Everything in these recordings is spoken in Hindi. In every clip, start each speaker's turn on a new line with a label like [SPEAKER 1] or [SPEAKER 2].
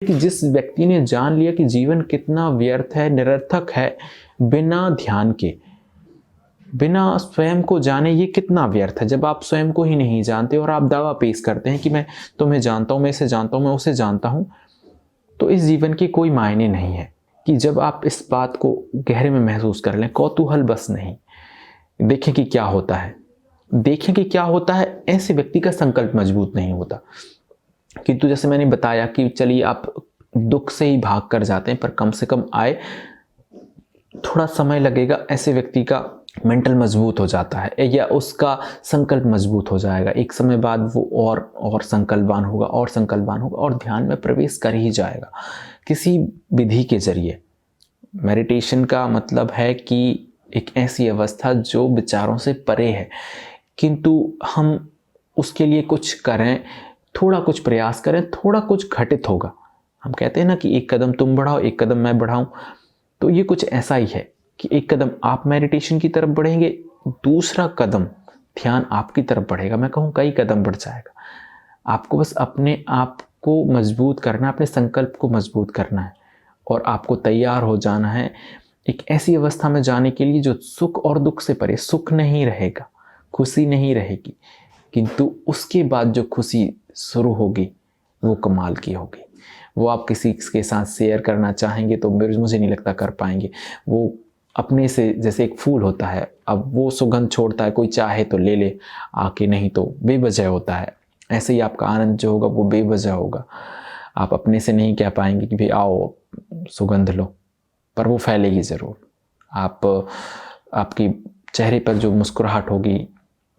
[SPEAKER 1] कि जिस व्यक्ति ने जान लिया कि जीवन कितना व्यर्थ है, निरर्थक है, बिना ध्यान के, बिना स्वयं को जाने ये कितना व्यर्थ है। जब आप स्वयं को ही नहीं जानते और आप दावा पेश करते हैं कि मैं तुम्हें जानता हूं, मैं इसे जानता हूं, मैं उसे जानता हूं, तो इस जीवन के कोई मायने नहीं है। कि जब आप इस बात को गहरे में महसूस कर लें, कौतूहल बस नहीं, देखें कि क्या होता है, देखें कि क्या होता है, ऐसे व्यक्ति का संकल्प मजबूत नहीं होता। किंतु जैसे मैंने बताया कि चलिए आप दुख से ही भाग कर जाते हैं, पर कम से कम आए, थोड़ा समय लगेगा, ऐसे व्यक्ति का मेंटल मजबूत हो जाता है या उसका संकल्प मजबूत हो जाएगा। एक समय बाद वो और संकल्पवान होगा, और संकल्पवान होगा, और ध्यान में प्रवेश कर ही जाएगा किसी विधि के जरिए। मेडिटेशन का मतलब है कि एक ऐसी अवस्था जो विचारों से परे है, किंतु हम उसके लिए कुछ करें, थोड़ा कुछ प्रयास करें, थोड़ा कुछ घटित होगा। हम कहते हैं ना कि एक कदम तुम बढ़ाओ, एक कदम मैं बढ़ाऊं, तो ये कुछ ऐसा ही है कि एक कदम आप मेडिटेशन की तरफ बढ़ेंगे, दूसरा कदम ध्यान आपकी तरफ बढ़ेगा। मैं कहूँ कई कदम बढ़ जाएगा। आपको बस अपने आप को मजबूत करना, अपने संकल्प को मजबूत करना है, और आपको तैयार हो जाना है एक ऐसी अवस्था में जाने के लिए जो सुख और दुख से परे। सुख नहीं रहेगा, खुशी नहीं रहेगी, किंतु उसके बाद जो खुशी शुरू होगी वो कमाल की होगी। वो आप किसी के साथ शेयर करना चाहेंगे तो मुझे नहीं लगता कर पाएंगे। वो अपने से, जैसे एक फूल होता है, अब वो सुगंध छोड़ता है, कोई चाहे तो ले ले आके, नहीं तो बेवजह होता है। ऐसे ही आपका आनंद जो होगा वो बेवजह होगा। आप अपने से नहीं कह पाएंगे कि भाई आओ सुगंध लो, पर वो फैलेगी ज़रूर। आपकी चेहरे पर जो मुस्कुराहट होगी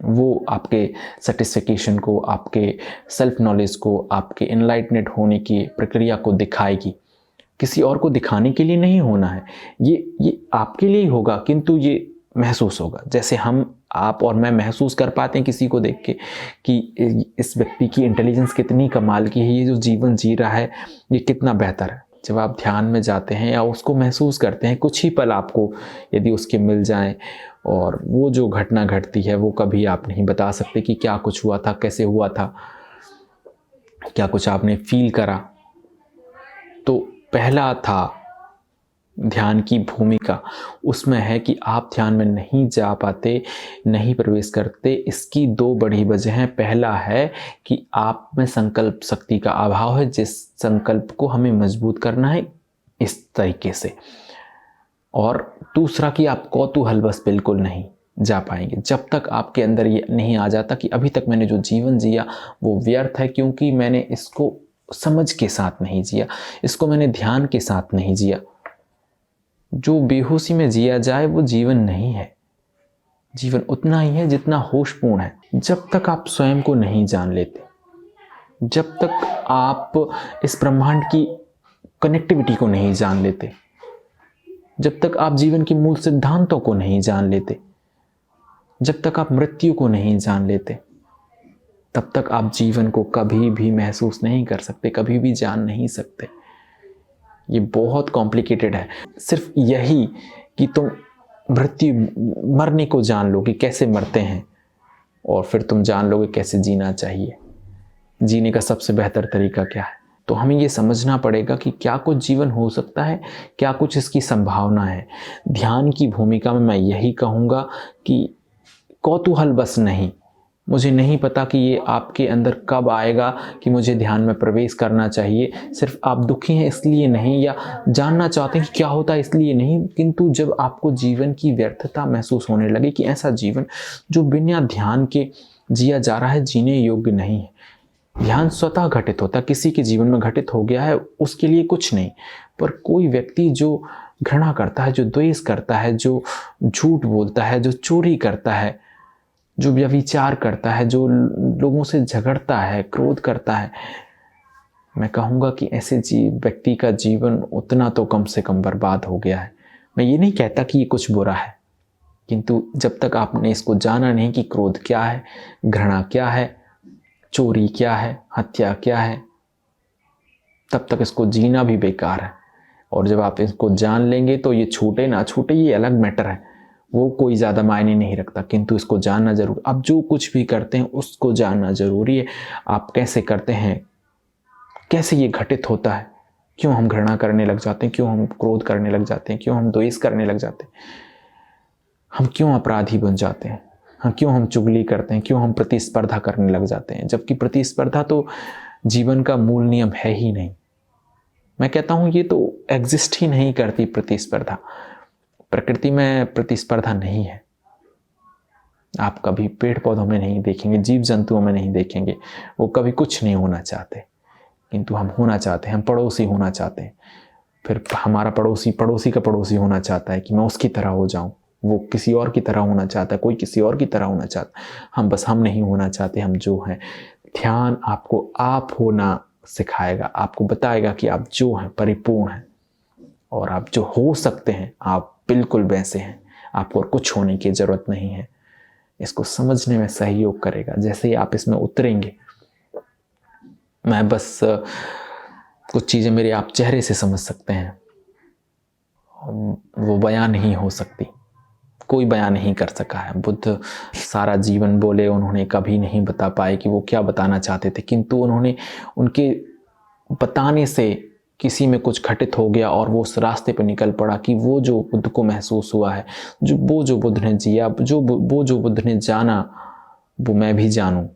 [SPEAKER 1] वो आपके सेटिस्फेक्शन को, आपके सेल्फ नॉलेज को, आपके इनलाइटनेट होने की प्रक्रिया को दिखाएगी। किसी और को दिखाने के लिए नहीं होना है, ये आपके लिए ही होगा, किंतु ये महसूस होगा। जैसे आप और मैं महसूस कर पाते हैं किसी को देख के कि इस व्यक्ति की इंटेलिजेंस कितनी कमाल की है, ये जो जीवन जी रहा है ये कितना बेहतर है। जब आप ध्यान में जाते हैं या उसको महसूस करते हैं, कुछ ही पल आपको यदि उसके मिल जाएं, और वो जो घटना घटती है वो कभी आप नहीं बता सकते कि क्या कुछ हुआ था, कैसे हुआ था, क्या कुछ आपने फील करा। तो पहला था ध्यान की भूमिका, उसमें है कि आप ध्यान में नहीं जा पाते, नहीं प्रवेश करते। इसकी दो बड़ी वजह हैं। पहला है कि आप में संकल्प शक्ति का अभाव है, जिस संकल्प को हमें मजबूत करना है इस तरीके से। और दूसरा कि आप कौतूहलवश बिल्कुल नहीं जा पाएंगे जब तक आपके अंदर ये नहीं आ जाता कि अभी तक मैंने जो जीवन जिया वो व्यर्थ है, क्योंकि मैंने इसको समझ के साथ नहीं जिया, इसको मैंने ध्यान के साथ नहीं जिया। जो बेहोशी में जिया जाए वो जीवन नहीं है। जीवन उतना ही है जितना होशपूर्ण है। जब तक आप स्वयं को नहीं जान लेते, जब तक आप इस ब्रह्मांड की कनेक्टिविटी को नहीं जान लेते, जब तक आप जीवन के मूल सिद्धांतों को नहीं जान लेते, जब तक आप मृत्यु को नहीं जान लेते, तब तक आप जीवन को कभी भी महसूस नहीं कर सकते, कभी भी जान नहीं सकते। ये बहुत कॉम्प्लिकेटेड है। सिर्फ यही कि तुम मरने को जान लो कि कैसे मरते हैं, और फिर तुम जान लोगे कैसे जीना चाहिए, जीने का सबसे बेहतर तरीका क्या है। तो हमें ये समझना पड़ेगा कि क्या कुछ जीवन हो सकता है, क्या कुछ इसकी संभावना है। ध्यान की भूमिका में मैं यही कहूँगा कि कौतूहल बस नहीं, मुझे नहीं पता कि ये आपके अंदर कब आएगा कि मुझे ध्यान में प्रवेश करना चाहिए। सिर्फ आप दुखी हैं इसलिए नहीं, या जानना चाहते हैं कि क्या होता है इसलिए नहीं, किंतु जब आपको जीवन की व्यर्थता महसूस होने लगे कि ऐसा जीवन जो बिना ध्यान के जिया जा रहा है जीने योग्य नहीं है। ध्यान स्वतः घटित होता, किसी के जीवन में घटित हो गया है उसके लिए कुछ नहीं, पर कोई व्यक्ति जो घृणा करता है, जो द्वेष करता है, जो झूठ बोलता है, जो चोरी करता है, जो व्यभिचार करता है, जो लोगों से झगड़ता है, क्रोध करता है, मैं कहूँगा कि ऐसे व्यक्ति का जीवन उतना तो कम से कम बर्बाद हो गया है। मैं ये नहीं कहता कि ये कुछ बुरा है, किंतु जब तक आपने इसको जाना नहीं कि क्रोध क्या है, घृणा क्या है, चोरी क्या है, हत्या क्या है, तब तक इसको जीना भी बेकार है। और जब आप इसको जान लेंगे तो ये छूटे ना छूटे ये अलग मैटर है, वो कोई ज़्यादा मायने नहीं रखता, किंतु इसको जानना जरूर। आप जो कुछ भी करते हैं उसको जानना जरूरी है। आप कैसे करते हैं, कैसे ये घटित होता है, क्यों हम घृणा करने लग जाते हैं, क्यों हम क्रोध करने लग जाते हैं, क्यों हम द्वेष करने लग जाते हैं, हम क्यों अपराधी बन जाते हैं, क्यों हम चुगली करते हैं, क्यों हम प्रतिस्पर्धा करने लग जाते हैं, जबकि प्रतिस्पर्धा तो जीवन का मूल नियम है ही नहीं। मैं कहता हूं ये तो एग्जिस्ट ही नहीं करती प्रतिस्पर्धा। प्रकृति में प्रतिस्पर्धा नहीं है। आप कभी पेड़ पौधों में नहीं देखेंगे, जीव जंतुओं में नहीं देखेंगे, वो कभी कुछ नहीं होना चाहते, किंतु हम होना चाहते हैं, हम पड़ोसी होना चाहते हैं। फिर हमारा पड़ोसी पड़ोसी का पड़ोसी होना चाहता है कि मैं उसकी तरह हो जाऊं, वो किसी और की तरह होना चाहता है, कोई किसी और की तरह होना चाहता है। हम नहीं होना चाहते, हम जो हैं। ध्यान आपको आप होना सिखाएगा, आपको बताएगा कि आप जो हैं परिपूर्ण हैं, और आप जो हो सकते हैं आप बिल्कुल वैसे हैं, आपको और कुछ होने की ज़रूरत नहीं है। इसको समझने में सहयोग करेगा। जैसे ही आप इसमें उतरेंगे, मैं बस कुछ चीज़ें मेरे आप चेहरे से समझ सकते हैं, वो बयान नहीं हो सकती, कोई बयान नहीं कर सका है। बुद्ध सारा जीवन बोले, उन्होंने कभी नहीं बता पाए कि वो क्या बताना चाहते थे, किंतु उन्होंने उनके बताने से किसी में कुछ घटित हो गया और वो उस रास्ते पर निकल पड़ा कि वो जो बुद्ध को महसूस हुआ है, जो बुद्ध ने जिया, वो जो बुद्ध ने जाना, वो मैं भी जानूं।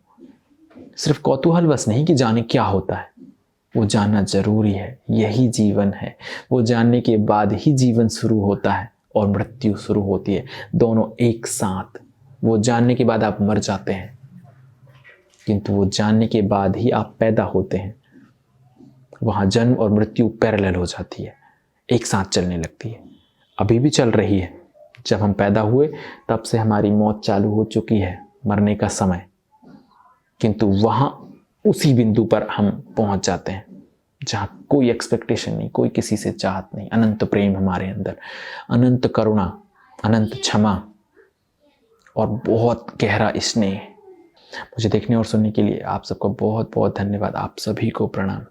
[SPEAKER 1] सिर्फ कौतूहल बस नहीं कि जाने क्या होता है, वो जानना जरूरी है। यही जीवन है। वो जानने के बाद ही जीवन शुरू होता है और मृत्यु शुरू होती है, दोनों एक साथ। वो जानने के बाद आप मर जाते हैं, किंतु वो जानने के बाद ही आप पैदा होते हैं। वहाँ जन्म और मृत्यु पैरेलल हो जाती है, एक साथ चलने लगती है। अभी भी चल रही है। जब हम पैदा हुए तब से हमारी मौत चालू हो चुकी है, मरने का समय। किंतु वहाँ उसी बिंदु पर हम पहुँच जाते हैं जहाँ कोई एक्सपेक्टेशन नहीं, कोई किसी से चाहत नहीं, अनंत प्रेम हमारे अंदर, अनंत करुणा, अनंत क्षमा और बहुत गहरा स्नेह। मुझे देखने और सुनने के लिए आप सबको बहुत बहुत धन्यवाद। आप सभी को प्रणाम।